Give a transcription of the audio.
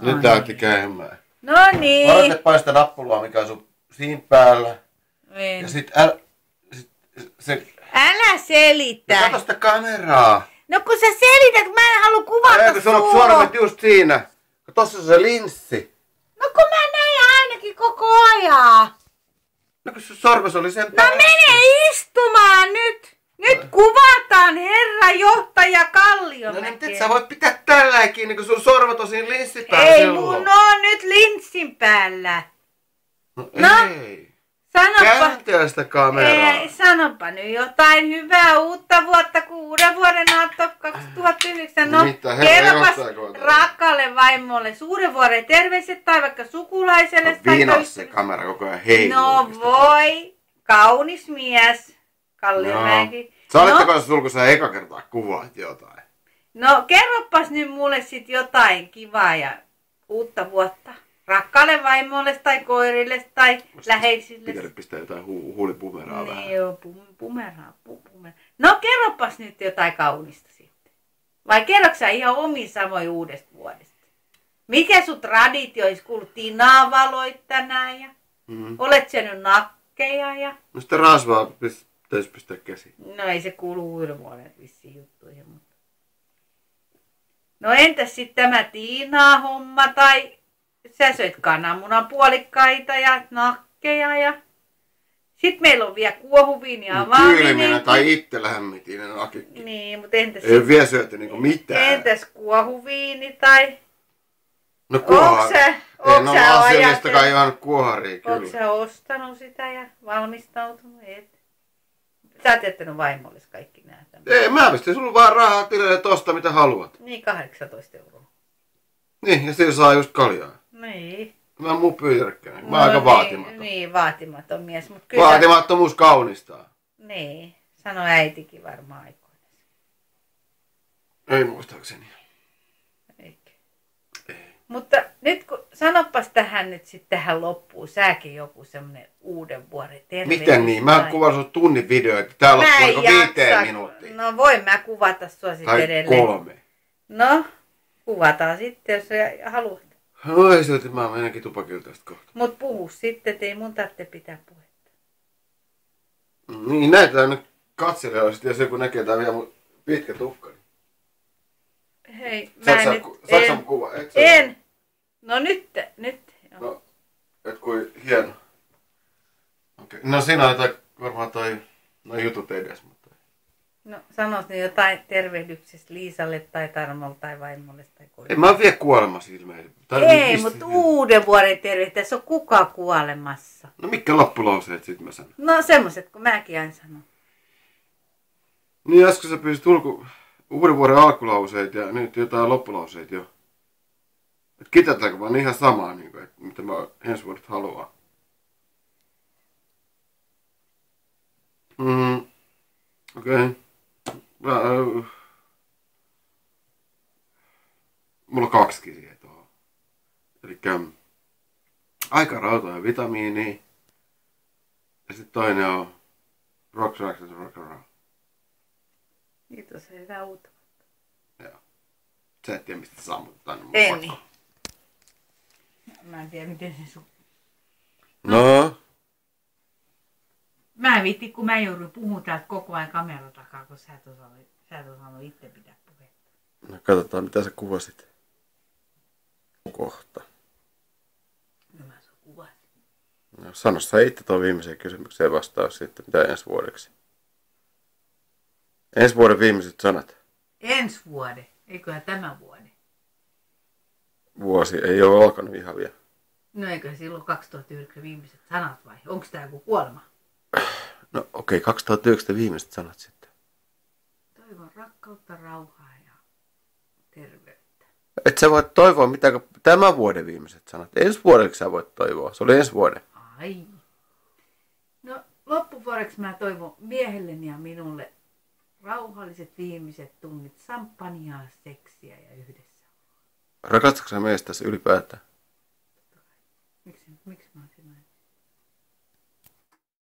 Nyt lähti käymään. No niin. Varoitepa sitä nappulaa, mikä on sun siinä päällä. En. Ja sit Älä selitä. Kato sitä kameraa. No kun sä selität, kun mä en halua kuvata Eikö se on sormet just siinä? Tossa on se linssi. No kun mä näin ainakin koko ajan. No kun sun sormes oli sen No päällä. mene istumaan nyt. Nyt kuvataan herra johtaja Kalliomäki. No niin, et sä voit pitää tällä kiinni, kun sun sormet on siinä linssin päällä Ei silloin. mun on nyt linssin päällä. No ei. Sanopa. Kääntää sitä kameraa. Ei, sanopa nyt jotain hyvää uutta vuotta, kun uuden vuoden aatto 2009. No, kerropas rakkaalle vaimolle uuden vuoden terveiset tai vaikka sukulaiselle. No, vinas se kamera koko ajan heiluu. No voi, kaunis mies, Kalliomäki. Saatteko no. Sul, kun sä eka kertaa kuvaat jotain? No kerropas nyt mulle sit jotain kivaa ja uutta vuotta. Rakkaalle vaimolle tai koirille tai läheisille. Pitänyt pistää jotain huulipumeraa niin, vähän. Joo, pumeraa. No kerropas nyt jotain kaunista sitten. Vai kerroks sä ihan omiin samoin uudesta vuodesta? Mikä sun traditio olisi kuullut? Tinavaloit tänään ja olet syönyt nakkeja ja... No sitä rasvaa pitäisi pistää käsiin. No ei se kuulu uuden vuoden vissiin juttuihin, mutta... No entäs sitten tämä Tiinaa-homma tai... Sä söit kananmunan puolikkaita ja nakkeja ja... Sitten meillä on vielä kuohuviini ja kylminen tai itse lämmitinen nakikki. Niin, mutta entäs... Ei ole vielä syöty niinku mitään. Entäs kuohuviini tai... No kuohari. Onko sä asiallistakaan juonut kuoharia kyllä. Onko sä ostanut sitä ja valmistautunut? Et. Sä oot jättänyt vaimolles kaikki nää. Ei, mä pistin sulla vaan rahaa tilille tosta mitä haluat. Niin, 18 €. Niin, ja sillä saa just kaljaa. Niin. Mä oon muu pyyderkkänä. Mä oon aika vaatimaton. Niin, vaatimaton mies. Mut kyllä vaatimattomuus kaunistaa. Niin, sanoi äitikin varmaan aikoina. Ei muistaakseni. Eikä. Ei. Mutta nyt kun sanopas tähän nyt sitten tähän loppuun, säkin joku semmonen uuden vuoden tervehdys. Miten niin? Mä kuvan sun tunnin videoita. Täällä on 5 minuuttia. No voin mä kuvata sua sitten edelleen. 3. No, kuvataan sitten, jos sä haluat. No ei silti, mä menenkin tupakilta tästä kohta. Mut puhu sitten, et ei mun tarvitse pitää puhetta. Niin, näytetään nyt katselijoille, jos joku näkee tää vielä mun pitkä tukka. Hei, mä nyt... Saatko sä kuva? En! No nyt. Joo. No, et kui hieno. Okei. No siinä on jotain, varmaan noi jutut edes, mutta... No sanois nyt jotain tervehdyksestä Liisalle tai Tarmolle tai vaimolle tai koille. En mä oon vielä kuolemassa ilmeisesti. Ei, mutta uuden vuoden tervehdys, on kuka kuolemassa? No mitkä loppulauseet sit mä sanon? No semmoset, kun mäkin aina sanon. Niin äsken sä pyysit uuden vuoden alkulauseet ja nyt jotain loppulauseet jo. Et kitataanko vaan ihan samaa, niin kuin, että mitä mä ensi vuodet haluan. Okei. Mulla on 2 siihen tuohon. Elikkä aika rautaa ja vitamiinia. Ja sitten toinen on rock. Kiitos, hyvää uutta. Joo. Sä et tiedä mistä saa, mutta tänne mun en niin. Mä en tiedä miten se sun... No. Mä en viitti, kun mä joudun puhumaan täältä koko ajan kameran takaa, kun sä et osannut itse pitää puhetta. No katsotaan mitä sä kuvasit. Kohta. No mä sun kuvasin. No sano sä itse tuon viimeiseen kysymykseen vastaus sitten, mitä ensi vuodeksi. Ensi vuoden viimeiset sanat. Ensi vuoden? Eiköhän tämän vuoden? Vuosi ei ole alkanut ihan vielä. No eiköhän silloin 2009 viimeiset sanat vai? Onko tää joku kuolema? No okei, 2009 viimeiset sanat sitten. Toivon rakkautta, rauhaa ja terveyttä. Et sä voit toivoa mitään tämän vuoden viimeiset sanat. Ensi vuodeksi sä voit toivoa. Se oli ensi vuoden. Ai. No loppuvuodeksi mä toivon miehelleni ja minulle rauhalliset viimeiset tunnit, samppaniaa, seksiä ja yhdessä. Rakastatko sä meistä tässä ylipäätään? Miksi mä